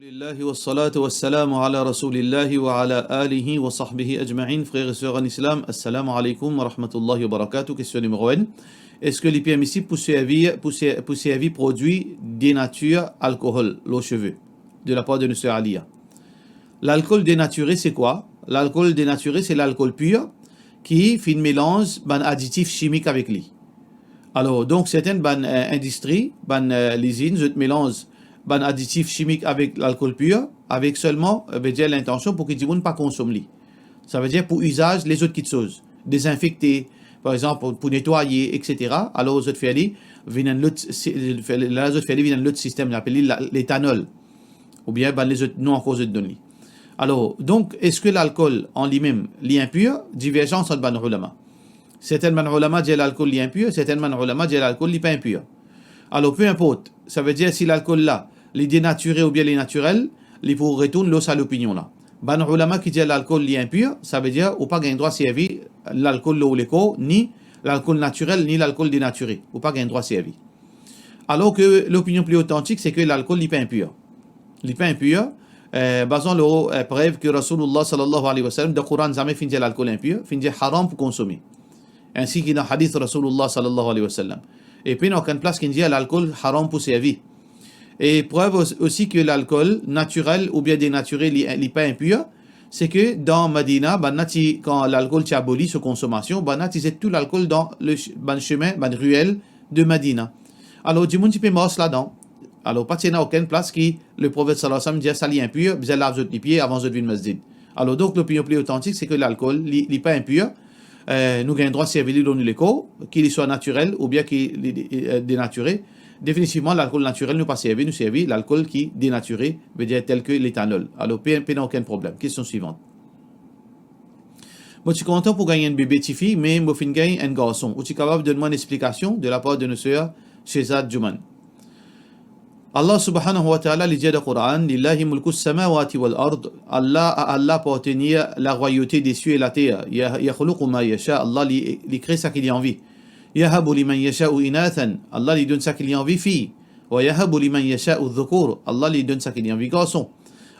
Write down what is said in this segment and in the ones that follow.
Lillahi wa salatu wa salamu ala rasulillahi wa ala alihi wa sahbihi ajma'in. Frères et sœurs en islam, assalamu alaikum wa rahmatullahi wa barakatuh. Question numéro 1. Est-ce que l'hypermissile pour servir produit dénature alcool, l'eau cheveux, de la part de Monsieur Aliya? L'alcool dénaturé, c'est quoi? L'alcool dénaturé, c'est l'alcool pur qui fait une mélange d'un additif chimique avec lui. Alors, donc, certaines industries, l'usine, je mélange un additif chimique avec l'alcool pur, avec seulement l'intention pour que les gens ne pas consomment. Ça veut dire pour usage les autres petites choses, désinfecter, par exemple pour nettoyer, etc. Alors les autres viennent l'autre système, appelé l'éthanol, ou bien les autres non en cause de donner. Alors donc est-ce que l'alcool en lui-même est impur? Divergence entre les ulama. Certains ulama disent l'alcool est impur, certains ulama disent l'alcool n'est pas impur. Alors peu importe, ça veut dire si l'alcool là, les dénaturé ou bien les naturels, les pour retourner l'eau à l'opinion là. Ban ulama qui dit l'alcool est impur, ça veut dire ou pas gain droit servir l'alcool l'eau l'éco, ni l'alcool naturel, ni l'alcool dénaturé, ou pas gain droit servir. Alors que l'opinion plus authentique, c'est que l'alcool n'est pas impur. Il n'est pas impur, basant la preuve que Rasulullah sallallahu alayhi wa sallam, dans le Coran, jamais fin dire l'alcool impur, fin dire haram pour consommer. Ainsi qu'il y a un hadith Rasulullah sallallahu alayhi wa sallam. Et puis, il n'y a aucune place qui dit l'alcool haram pour servir. Et preuve aussi que l'alcool naturel ou bien dénaturé n'est pas impur, c'est que dans Medina, quand l'alcool est aboli sur consommation, c'est tout l'alcool dans le chemin, la ruelle de Medina. Alors, du monde, tu peux mort là-dedans. Alors, pas qu'il n'y a aucune place qui, le prophète sallallahu alayhi wa sallam dit ça est impur, vous allez laver les pieds avant de venir au masjid. Alors, donc, l'opinion plus authentique, c'est que l'alcool n'est pas impur. Nous avons le droit de servir dans l'éco, qu'il soit naturel ou bien qu'il est dénaturé. Définitivement, l'alcool naturel nous pas servi, nous servit l'alcool qui est dénaturé, veut dire tel que l'éthanol. Alors, il n'y a aucun problème. Question suivante. Moi, je suis content pour gagner un bébé Tifi, mais je vais gagner un garçon. Tu es capable de donner une explication de la part de nos sœurs Shezad Juman. Allah subhanahu wa ta'ala dit dans le Coran, Lillahi mulku samawati wal ard. Allah appartient la royauté des cieux et la terre. Yakhluqu ma yasha. Allah lui crée ça qu'il y a envie. Yahabu liman yasha'u inathan. Allah lui donne ça qu'il y a envie fille. Wa yahabu liman yasha'u dhukur. Allah lui donne ça qu'il y a envie garçon.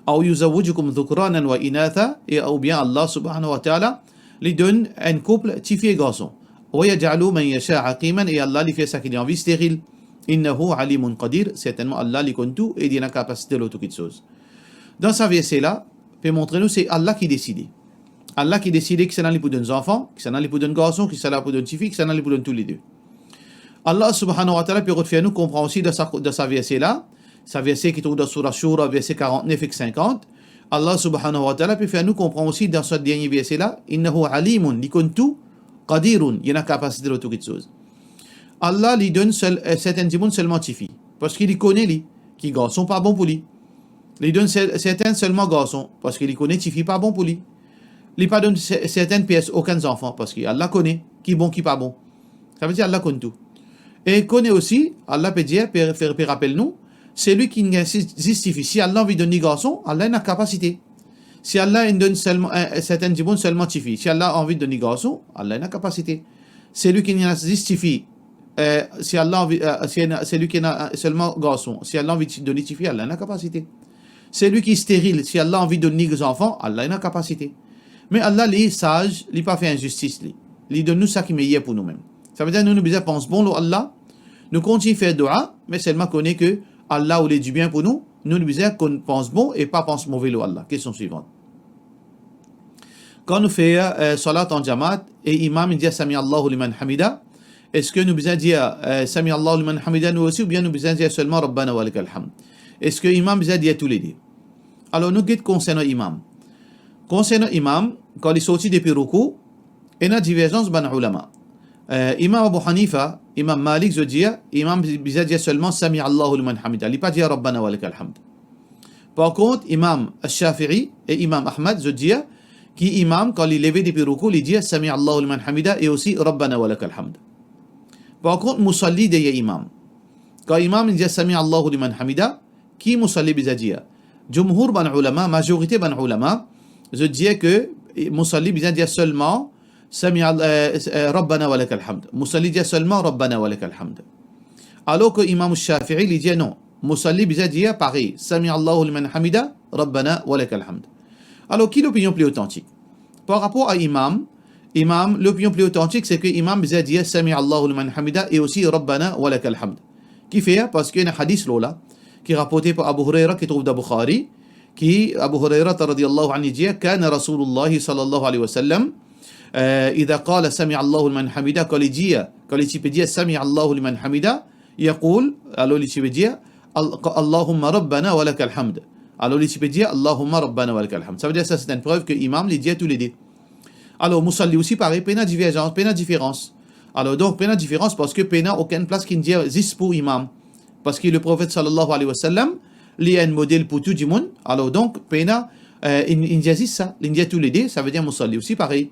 Ou yuzawwijukum dhukranan wa inatha. Et ou bien Allah subhanahu wa ta'ala lui donne un couple fille et garçon. Wa yaj'alu man yasha' aqiman. Et Allah lui fait ça qu'il y a envie stérile. Innahu alimun qadir, certainement Allah li connaît tout et il a la capacité de toute chose. Dans ce verset-là, peut montrer nous c'est Allah qui décide. Allah qui décide que c'est dans les pour des enfants, que c'est dans les pour des garçons, que c'est dans pour des filles, que c'est dans les pour tous les deux. Allah subhanahu wa ta'ala peut faire nous comprendre aussi de ce verset-là, ce verset qui trouve dans Surah Shura, verset 49 et 50. Allah subhanahu wa ta'ala peut faire nous comprendre aussi dans ce dernier verset-là, Innahu alimun, li connaît tout, qadirun, il a la capacité de toute chose. Allah lui donne certains démons seulement Tifi. Parce qu'il connaît lui, qui garçon pas bon pour lui. Il donne certains seulement garçons, parce qu'il connaît Tifi pas bon pour lui. Il pas donne certaines pièces aucun enfant, parce qu'Allah connaît qui bon, qui pas bon. Ça veut dire Allah connaît tout. Et il connaît aussi, Allah peut dire, peut rappeler nous, c'est lui qui justifie. Si Allah lui donne des garçons, Allah a une capacité. Si Allah donne seulement certains démons seulement Tifi. Si Allah a envie de donner des garçons, Allah a une capacité. C'est lui qui justifie. Si Allah c'est lui qui a seulement garçon, si Allah a envie de donner filles, Allah a la capacité. C'est lui qui est stérile, si Allah a envie de donner des enfants, Allah a la capacité. Mais Allah il est sage, il n'a pas fait injustice, il donne nous ça qui est meilleur pour nous-mêmes. Ça veut dire nous besoin pense bon Allah, nous continuons à faire dua, mais seulement connaît que Allah il est du bien pour nous, nous besoin qu'on pense bon et pas pense mauvais Allah. Question suivante. Quand nous faisons salat en jamaat et imam dit Sami Allahu liman hamida, est-ce que nous besoin dire Sami Allahu liman hamida nous aussi ou bien nous besoin dire seulement Rabbana wa lakal hamd? Est-ce que imam besoin dire tous les deux? Alors nous guide concernant imam. Concernant imam, quand il sortit depuis ruku, il y a une divergence ban ulama. Imam Abu Hanifa, imam Malik je dis imam besoin dire seulement Sami Allahu liman hamida, il pas dire Rabbana wa lakal hamd. Par contre, imam Al-Shafi'i et imam Ahmad je dis qui imam quand il levé depuis ruku, il dit Sami Allahu liman hamida et aussi Rabbana wa lakal hamd. Par contre, musalli de imam. Quand imam dit Sami Allahu liman hamida, qui musalli bizadia? Jumhur ban ulama, majorité ban ulama, je dis que musalli bizadia seulement Sami Rabbana wa lakal hamd. Musalli dit seulement Rabbana wa lakal hamd. Alors que imam Shafi'i il dit non. Musalli bisa dire pareil. Sami Allahu liman hamida, Rabbana wa lakal hamd. Alors, qui est l'opinion plus authentique? Par rapport à Imam, l'opinion plus authentique, c'est que Imam bisa dire Sami Allahu liman hamida et aussi Rabbana wa lakal hamd. Qui fait? Parce qu'il y a un hadith là, qui est rapporté par Abu Huraira, qui trouve dans Bukhari, qui, Abu Huraira, radiyallahu anhu, dit كان رسول الله صلى الله عليه وسلم إذا قال سمع الله لمن حمده, quand il peut dire سمع الله لمن حمده, يقول, alors il peut dire اللهم ربنا ولك الحمد. Alors il peut dire اللهم ربنا ولك الحمد. Ça veut dire ça, c'est une preuve que l'imam les dit tous les deux. Alors Musalli aussi pareil, pena divergence, pena différence. Alors donc pena différence parce que pena aucune place qui ne dit existe pour imam. Parce que le prophète sallallahu alayhi wa sallam, il est un modèle pour tout le monde. Alors donc pena, il dit ça, il dit tous les deux, ça veut dire Musalli aussi pareil.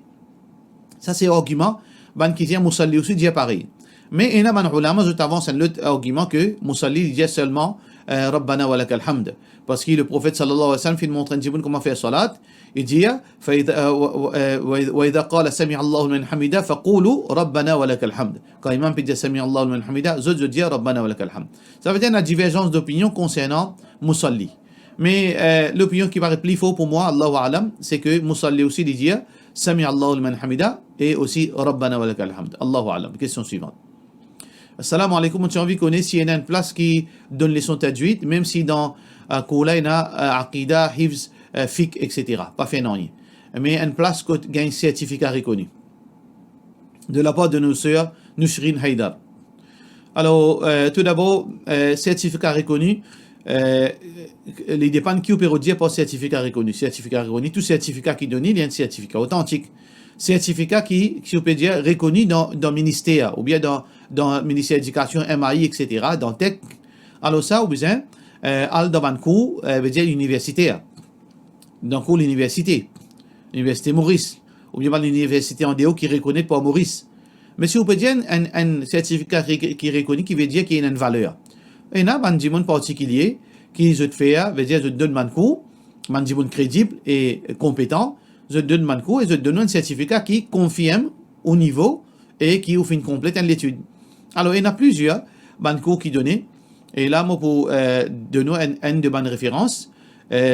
Ça c'est argument, ban qui dit Musalli aussi dit pareil. Mais il y a un ulama, je t'avance un autre argument que Musalli dit seulement Rabbana wa lakal hamd. Parce que le prophète sallallahu alayhi wa sallam, il montre un petit peu comment faire salat. Il dit وإذا قال سمع الله لمن حمده فقولوا ربنا ولك الحمد. Quand l'imam peut dire سمع الله لمن حمده, je dis ربنا ولك الحمد. Ça veut dire une divergence d'opinion concernant Musalli. Mais l'opinion qui paraît plus faux pour moi, Allahu a'lam, c'est que Musalli aussi dit سمع الله لمن حمده et aussi ربنا ولك الحمد. Allahu a'lam. Question suivante. Assalamu alaikum, on a envie de connaître s'il y a une place qui donne les sons tajwid, même si dans Koula il y a Aqida, Hifz, Fiqh, etc. Pas fait non. Mais une place qui gagne un certificat reconnu. De la part de nos sœurs, Nushrin Haidar. Alors, tout d'abord, certificat reconnu, il dépend qui peut dire par certificat reconnu. Certificat reconnu, tout certificat qui donne, il y a un certificat authentique. Certificat qui peut dire reconnu dans le ministère, ou bien dans le ministère de l'Éducation, MAI, etc., dans Tech. Alors ça, ou bien, al dans un cours, veut dire universitaire. Dans cours l'université Maurice, ou bien l'université en déo qui reconnaît par Maurice. Mais si vous pouvez dire un certificat qui reconnaît, qui veut dire qu'il y a une valeur. Et là, un monde particulier qui je te fait, veut dire je te donne un cours, un monde crédible et compétent, je te donne un cours et je te donne un certificat qui confirme au niveau et qui vous fait une complète l'étude. Alors, il y en a plusieurs cours qui donnent. Et là, moi, pour donner une de bonnes références,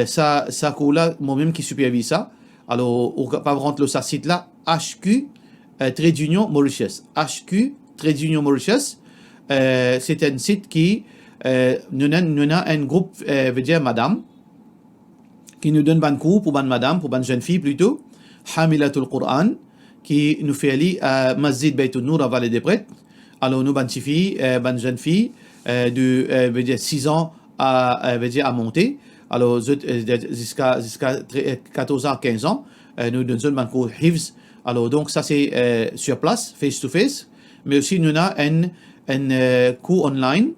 ça cours-là, moi-même qui supervise ça. Alors, on peut rentrer le site là, HQ, Trade Union Mauritius. HQ, Trade Union Mauritius, c'est un site qui, nous avons un groupe, veut dire madame, qui nous donne ban cours pour ban madame, pour ban jeune fille plutôt, Hamilatul Quran, qui nous fait aller à Masjid Baytul Nour à Vallée des Prêtres. Alors, nous, ban fille, ban jeune fille, de, veut dire 6 ans à monter. Alors, jusqu'à 14 ans, 15 ans, nous donnons un cours Hifz. Alors, donc, ça, c'est sur place, face-to-face. Mais aussi, nous avons un cours online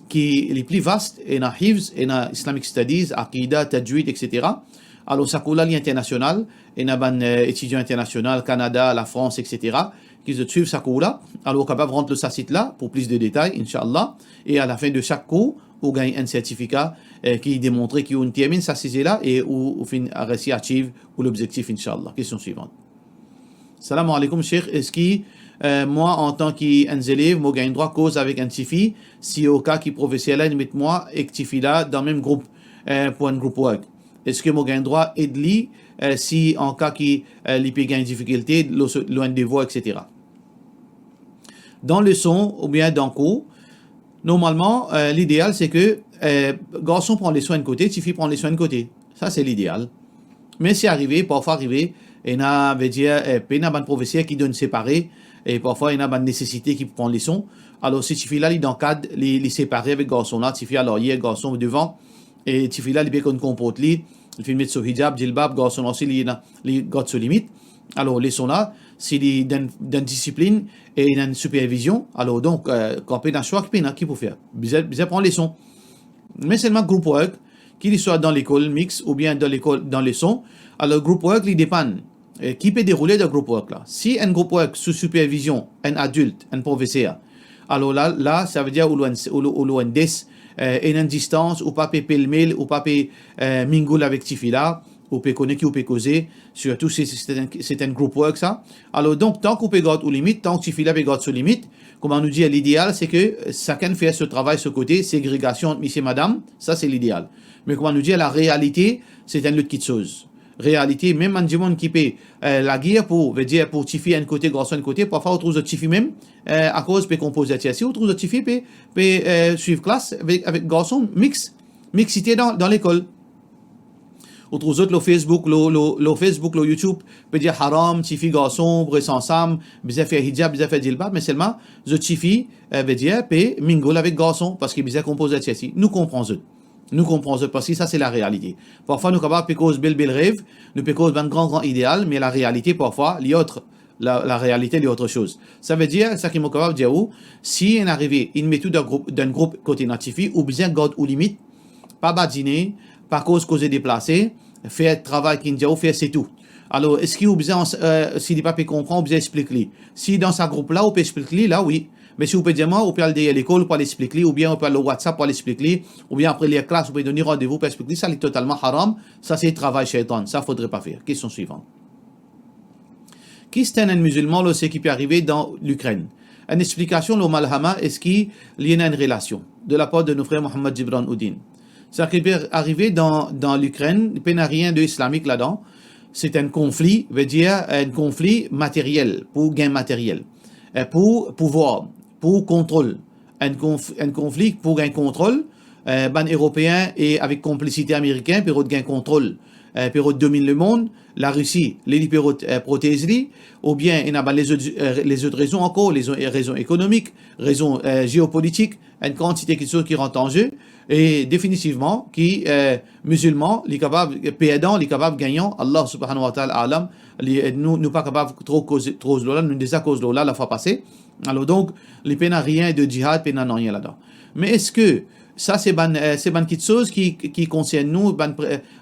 qui est plus vaste. Il y a Hifz, il y a Islamic Studies, Aqidah, Tajwid, etc. Alors, ça cours là, l'international. Il y a un étudiant international, Canada, la France, etc. qui se suivent ce cours-là. Alors, on est capable de rentrer le site là pour plus de détails, Inch'Allah. Et à la fin de chaque cours, on gagne un certificat qui démontre qu'on termine sa saisie là et on fait un récit achieve ou l'objectif, Inch'Allah. Question suivante. Salam alaikum, Cheikh. Est-ce que moi, en tant qu'élève, je gagne droit cause avec un tifi si au cas qui professionnel, mettez-moi et tifi là dans le même groupe pour un groupe work? Est-ce que je gagne droit aide-lui si en cas qui lui peut gagner difficulté, loin des voix, etc. Dans le son ou bien dans le cours, normalement, l'idéal c'est que garçon prend les soins de côté, fille prend les soins de côté. Ça c'est l'idéal. Mais c'est arrivé, parfois arrivé, il y a un professeur qui donne séparer, et parfois il y a une nécessité qui prend les sons. Alors si fille là, il encadre les séparer avec garçon là, fille alors il y a garçon devant, et fille là, il bien qu'on comporte lui. Il fait mettre son hijab, djilbab, garçon aussi, il garde ses limites. Alors, les sons là, c'est d'une discipline et d'une supervision. Alors, donc, quand on a un choix, qui peut faire? Bien prendre les sons. Mais seulement group work, qu'il soit dans l'école mixte ou bien dans l'école, dans les sons. Alors, group work, il dépend. Qui peut dérouler le group work là? Si un group work sous supervision, un adulte, un professeur, alors là, ça veut dire ou loin et une distance, ou pas payer le mail, ou pas payer mingle avec Tifila, ou peut connaître qui ou peut causer, surtout si c'est un group work ça. Alors donc, tant qu'on peut garder aux limites, tant que tu fais là, peut garder sous limite, comme on nous dit, l'idéal, c'est que chacun fait ce travail, ce côté, ségrégation entre monsieur et madame, ça c'est l'idéal. Mais comme on nous dit, la réalité, c'est une autre chose. Réalité, même un monde qui peut la guerre pour, veut dire, pour tifi un côté, garçon un côté, parfois on trouve le tifi même, à cause peut composer si on trouve le tifi peut suivre classe avec garçon mixité dans l'école. On trouve autres le Facebook, le Facebook, le YouTube, peut dire haram, tifi garçon, bresse ensemble, bizarre faire hijab, bizarre faire djilbab, mais seulement le tifi veut dire peut mingle avec garçon parce que bizarre composer si nous comprenons. Nous comprenons parce que ça c'est la réalité. Parfois nous capables de cause bel rêve, nous peut cause un grand idéal, mais la réalité parfois l'autre. La réalité est autre chose. Ça veut dire, ça qui m'a capable de dire, si on arrive une méthode d'un groupe côté notifié, ou bien garde ou limite, pas badiner, pas cause déplacer, faire travail qui nous faire c'est tout. Alors, est-ce qu'il y a besoin, si les papiers comprennent, on peut expliquer. Si dans ce groupe-là, on peut expliquer, là, oui. Mais si vous pouvez dire, moi, on peut aller à l'école pour l'expliquer, ou bien on peut aller au WhatsApp pour l'expliquer, ou bien après les classes, on peut donner rendez-vous pour expliquer, ça, c'est totalement haram. Ça, c'est travail shaitan. Ça, faudrait pas faire. Question suivante. Qui est un musulman, là, c'est qui peut arriver dans l'Ukraine? Une explication, le malhama, est-ce qu'il y a une relation de la part de nos frères Mohamed Gibran Oudin? C'est qui peut arriver dans l'Ukraine, il n'y a rien de islamique là-dedans. C'est un conflit, veut dire un conflit matériel, pour gain matériel, pour pouvoir, pour contrôle. Un conflit pour gain contrôle, ban européen et avec complicité américaine, pour gain contrôle. Pour domine le monde, la Russie, les protège, ou bien il y a les autres raisons encore, les raisons économiques, raisons géopolitiques, une quantité de choses qui rentrent en jeu, et définitivement, qui musulmans, les capables, perdants, les capables gagnants, Allah subhanahu wa ta'ala alam, nous pas capables trop là, nous déjà cause là la fois passée. Alors donc, les peines rien de djihad, peines non rien là-dedans. Mais est-ce que ça, c'est une petite chose qui concerne nous,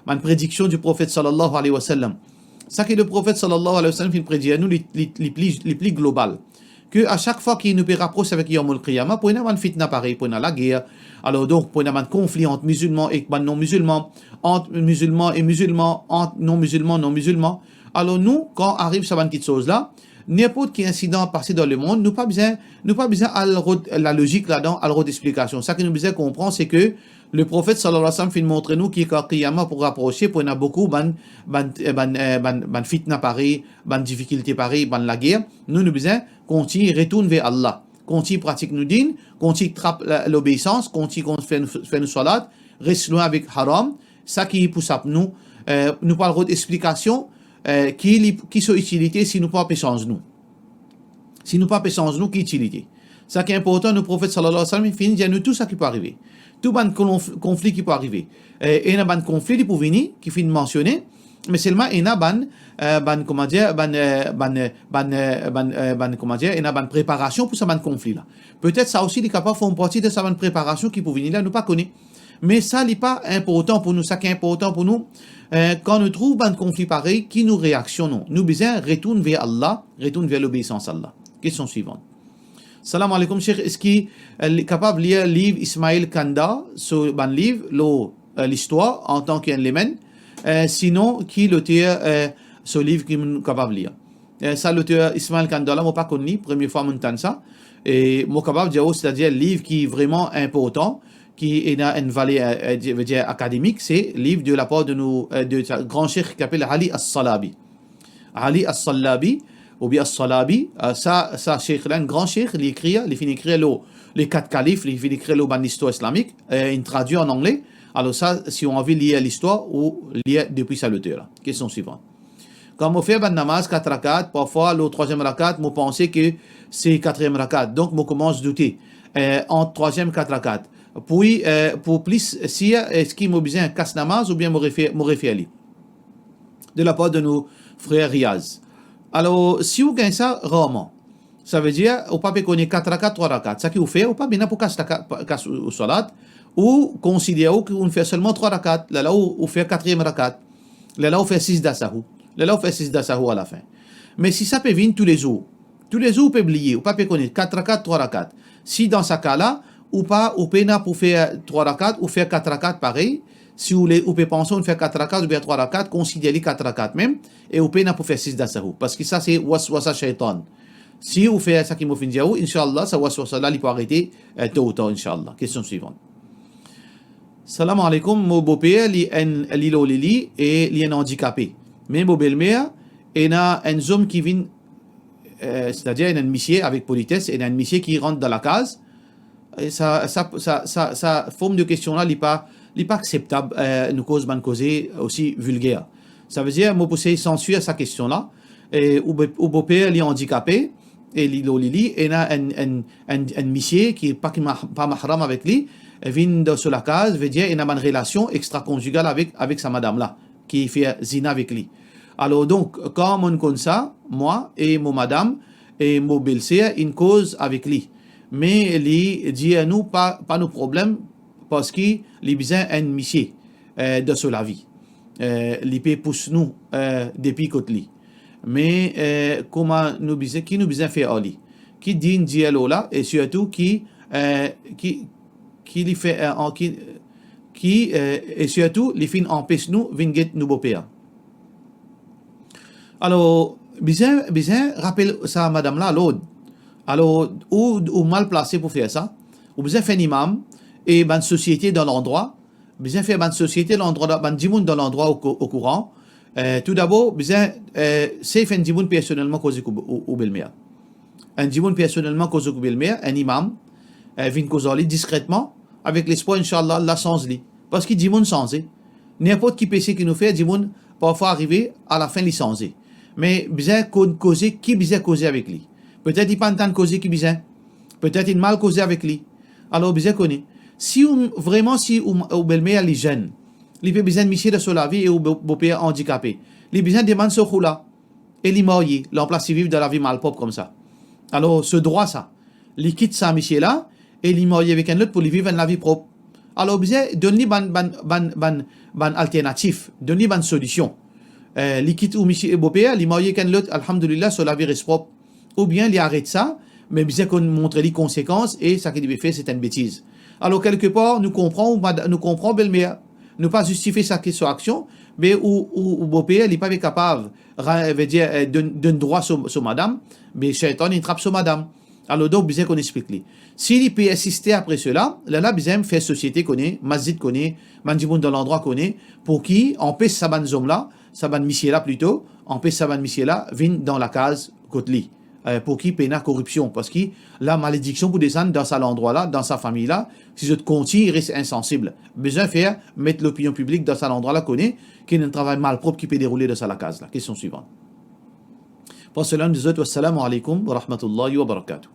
une prédiction du prophète sallallahu alayhi wa sallam. Ça que le prophète sallallahu alayhi wa sallam fait prédire nous les plus globales. Que à chaque fois qu'il nous rapproche avec Yom al-Qiyamah, pour une fitna pareil, pour une la guerre, alors donc pour un conflit entre musulmans et non-musulmans, entre musulmans et musulmans, entre non-musulmans. Alors nous, quand arrive cette petite chose-là, n'importe quel incident passé dans le monde, nous pas besoin à la logique là-dedans, à la d'explication. Ça que nous besoin comprendre, c'est que le prophète sallallahu alayhi wa sallam fait montrer nous qu'il y a qiyamah pour rapprocher, pour y a beaucoup ban fitna pareil, ban difficulté pareil, ban la guerre. Nous besoin continuer retourne vers Allah, continuer pratique nous din, continuer trappe l'obéissance, continuer faire nos salat, reste loin avec haram. Ça qui pousse à nous parlons d'explication. Qui sont utilité si nous pas péchons nous. Si nous pas péchons nous, qui utilité. Ça qui est important, le prophète sallallahu alayhi wa sallam, il finit de dire nous tout ça qui peut arriver. Tout ban conflit qui peut arriver. Et il y a un conflit qui peut venir, qui finit de mentionner, mais seulement il y a une préparation pour ce conflit là. Peut-être ça aussi, les capables font partie de cette préparation qui peut venir là, nous pas connaître. Mais ça n'est pas important pour nous. Ça qui est important pour nous, quand nous trouvons un conflit pareil, qui nous réactionnons. Nous besoin retourner vers Allah, retourner vers l'obéissance à Allah. Question suivante. Salam alaikum, Cheikh. Est-ce qu'il est capable de lire le livre Ismail Kanda, ce livre, l'histoire, en tant qu'un léman? Sinon, qui l'auteur, ce livre qui est capable de lire? Ça, l'auteur Ismail Kanda, là, je ne pas connu, première fois, je entends ça. Et je suis capable de dire, c'est-à-dire, le livre qui est vraiment important, qui a une valeur académique, c'est le livre de la part de grand cheikh qui s'appelle Ali As-Salabi. Ali As-Salabi, ou bien As-Salabi, ça cheikh là, un grand cheikh, il finit d'écrire les 4 califes, il finit d'écrire l'histoire islamique, il traduit en anglais. Alors ça, si on a envie de lire l'histoire, ou lire depuis sa l'auteur. Question suivante. Quand on fait un namaz 4 rakats, parfois le 3e rakat, je pense que c'est 4e rakat. Donc, je commence à douter entre 3e et 4 rakats. Puis, pour plus, si est-ce qu'il m'a besoin un casse namaz ou bien me référer de la part de nos frères Riaz. Alors, si vous gagnez ça, rarement. Ça veut dire, au pas connaît 4 rakats, 3 rakats. Ça qui vous fait, ou pas bien pour casse au salat, ou considérez qu'on fait seulement 3 rakats, là où on fait 4e rakat, là où on fait 6 dasahu, là où on fait 6 dasahu à la fin. Mais si ça peut venir tous les jours, vous pouvez oublier, ou pas connaître 4 rakats, 3 rakats. Si dans ce cas-là, ou pas, ou pena pour faire 3 rakats, ou faire 4 rakats pareil, si vous pouvez penser on fait 4 rakats ou bien 3 rakats, considérez 4 rakats même, et vous pouvez pas faire 6 d'asahou. Parce que ça c'est waswasa shaitan. Si vous faites ça qui m'a fait dire, Inch'Allah, ça waswasa là, il peut arrêter tôt ou tard, Inch'Allah. Question suivante. Salam alaikum, mon beau-père, il est handicapé. Mais mon belle-mère, il y a un homme qui vient, c'est-à-dire il y a un monsieur avec politesse, il y a un monsieur qui rentre dans la case. Et ça forme de question là, il n'est pas acceptable, nous cause aussi vulgaire. Ça veut dire, moi, pour censurer sa question là, et au beau-père, il est handicapé, et il y a un monsieur qui n'est pas mahram avec lui, vient sur la case, veut dire, il y a une relation extra-conjugale avec sa madame là, qui fait zina avec lui. Alors donc, quand on connaît ça, moi et mon madame et mon belle-sœur, une cause avec lui. Mais il dit à nous pas nos problèmes parce qu'il a besoin d'un monsieur de sur la vie. Il peut pousser nous depuis côté lui. Mais comment nous besoin qui nous besoin faire ali? Qui dit un dialogue là et surtout qui lui fait et surtout les fins empêche nous venir nous beau-père. Alors besoin rappelle ça madame là l'autre. Alors, ou mal placé pour faire ça, ou besoin faire un imam et une société dans l'endroit, besoin faire une société dans l'endroit, un dimoun dans l'endroit au courant. Tout d'abord, besoin c'est faire un dimoun personnellement cause au belle-mère. Un dimoun personnellement cause au belle-mère, un imam vient causer discrètement avec l'espoir inchallah la sans li. Parce qu'il dimoun sans n'importe qui PC qui nous fait dimoun parfois arriver à la fin li sans. Mais besoin causer qui besoin causer avec lui. Peut-être il pas entendre causer qui besoin. Peut-être il mal causé avec lui. Alors besoin connaît. Si vraiment si ou belle-mère est jeune, il peut besoin de monsieur de sur la vie et ou beau-père handicapé. Il besoin de demander ce là et il marié, l'emplacer vivre dans la vie malpropre comme ça. Alors ce droit ça, il quitte ça monsieur là et il marié avec un autre pour vivre dans la vie propre. Alors besoin donne-lui ban alternative, donne-lui ban solution. Il quitte ou monsieur et beau-père, il marié avec un autre alhamdulillah sur la vie reste propre. Ou bien il arrête ça, mais bien qu'on montre les conséquences et ça qu'il devait faire c'est une bêtise. Alors quelque part nous comprenons belle-mère, nous pas justifier sa action, mais ou beau-père il n'est pas capable, veut dire d'un droit sur madame, mais shaitan il trappe sur madame. Alors donc bien qu'on explique lui. S'il peut assister après cela, là bien faire société connaît, masjid connaît, mandimoun dans l'endroit connaît, pour qui empêche sa ban homme là, sa ban monsieur là plutôt, empêche sa ban monsieur là, vient dans la case côté lui. Pour qui paye la corruption parce que la malédiction pour descendre dans cet endroit-là, dans sa famille-là, si je te continue, il reste insensible. Besoin de faire mettre l'opinion publique dans cet endroit-là connaît qu'il y a un travail malpropre qui peut dérouler dans la case. La question suivante. Pour cela, nous disons wassalamu alaikum wa rahmatullahi wa barakatuh.